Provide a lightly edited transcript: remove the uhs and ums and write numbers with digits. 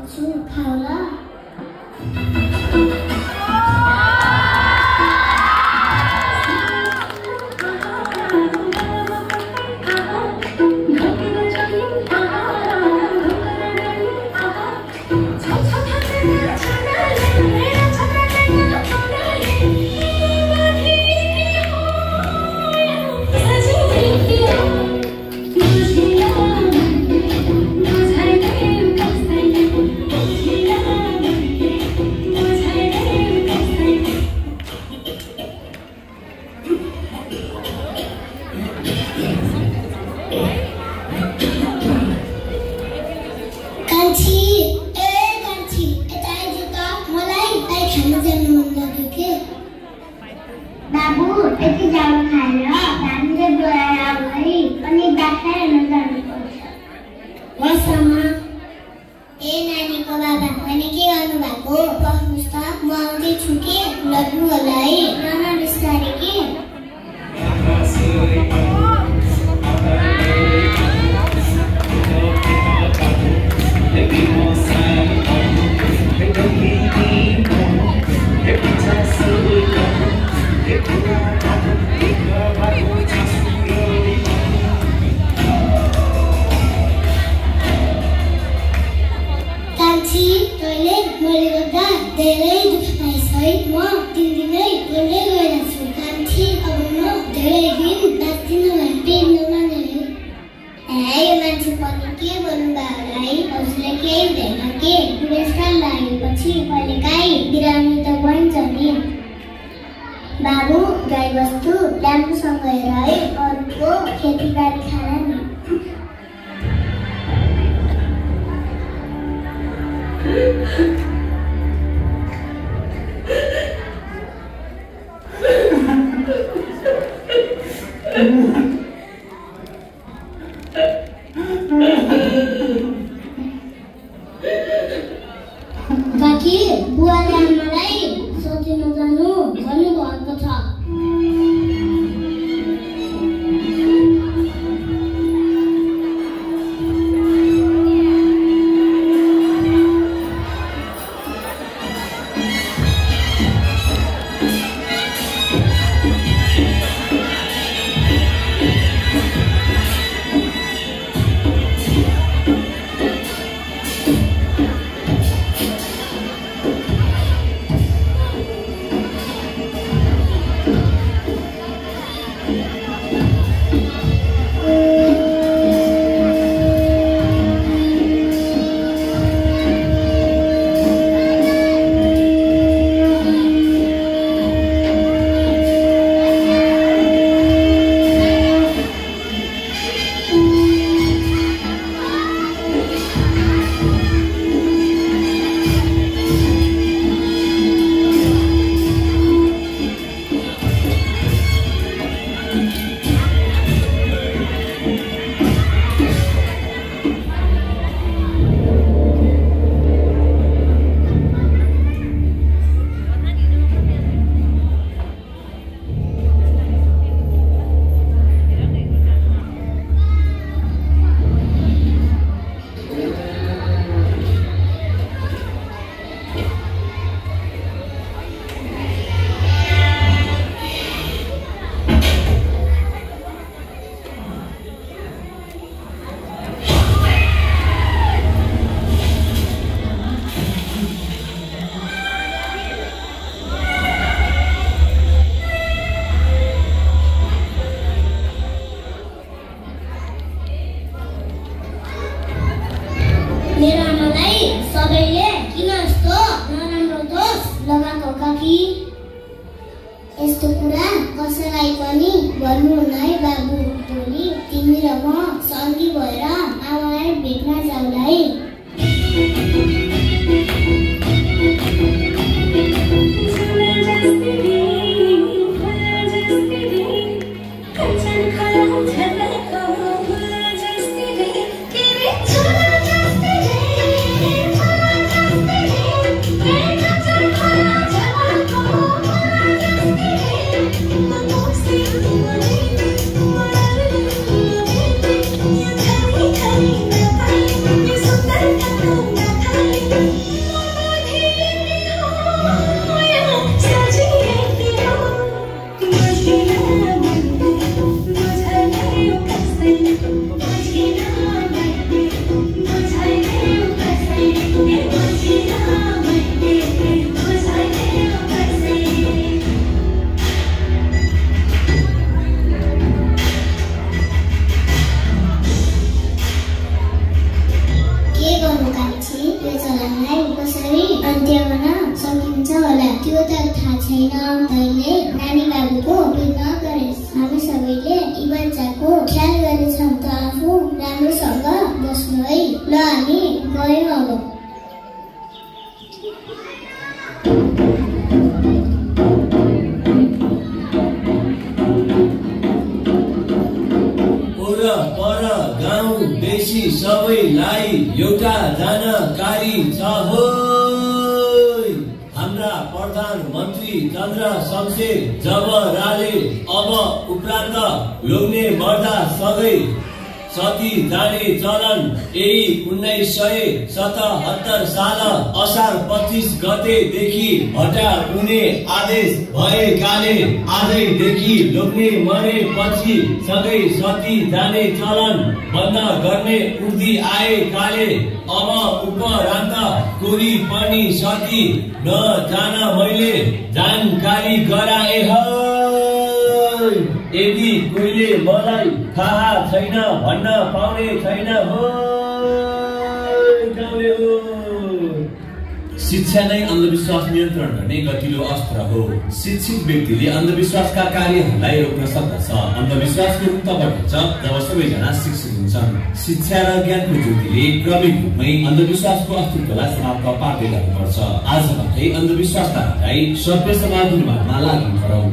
छु खाउला बाबु यति जाडो खाएर हामीले बोलाएर आउलाई अनि बाख्रा हेर्न जानुपर्छ वसमा ए नानीको बाबा भने के गर्नु भएको बस्नुस् त म आउँदै छु के लड्नु होला है नाना बिस्तारै के धेरै दुःख पाइस है म दिनदिनै बढ्दै गइरहेको छु कान्छी अब म धेरै दिन बाँच्दिनँ पेन्नु माने है यो मान्छे पनि के गर्नुभयो होला है हजुरलाई केही हुँदैन के बुढेसकाल लागेपछि कहिलेकाहीँ बिरामी त बन्छ नि बाबु गाईबस्तु राम्रोसँग हेर है अरूको खेतीबारी खान नि काकी बुवाले आमालाई सोध्न जानु भन्नुभएको छ मेरो आमालाई सबैले किन यस्तो नराम्रो दोष लगाएको काकी यस्तो कुरा कसैलाई पनि भन्नुहुन्न है बाबु भोलि तिमी र म सँगै भएर आमालाई भेट्न जाउँला है Sudah छैन। तैँले नानी बाबुको पिर नगरेस्। हामी सबैले यी बच्चाको ख्याल गर्नेछौँ त आफू राम्रोसँग बस्नु है। ल हामी गयौँ अब। पर गाउँ देशी सबैलाई एउटा जानकारी छ हो। हाम्रा प्रधानमन्त्री चन्द्र शमशेर जबराले अब उपरान्त लोग्ने मर्दा सँगै सती जाने चलन यही 1977 साल असार 25 गतेदेखि हटाउने आदेश भएकाले आजैदेखि लोग्ने मरेपछि सँगै सती जाने चलन बन्द गर्ने उर्दी आएकाले अब उपरान्त कोही पनि सती नजान मैले जानकारी गराए हो। यदि कोहीले मलाई थाहा छैन भन्न पाउने छैन हो। शिक्षा नै अंधविश्वास नियन्त्रण गर्ने गतिलो अस्त्र हो। शिक्षित व्यक्तिले अंधविश्वासका कार्यहरूलाई रोक्न सक्दछ। अंधविश्वासको रूप तब हुन्छ जब सबैजना शिक्षित हुन्छन्। शिक्षा र ज्ञानको ज्योतिले क्रमिक रूपमै अंधविश्वासको अस्तित्वलाई समाप्त पार्दै जानुपर्छ। आजबाटै अंधविश्वासलाई हटाई सभ्य समाज निर्माणमा लागि परौँ।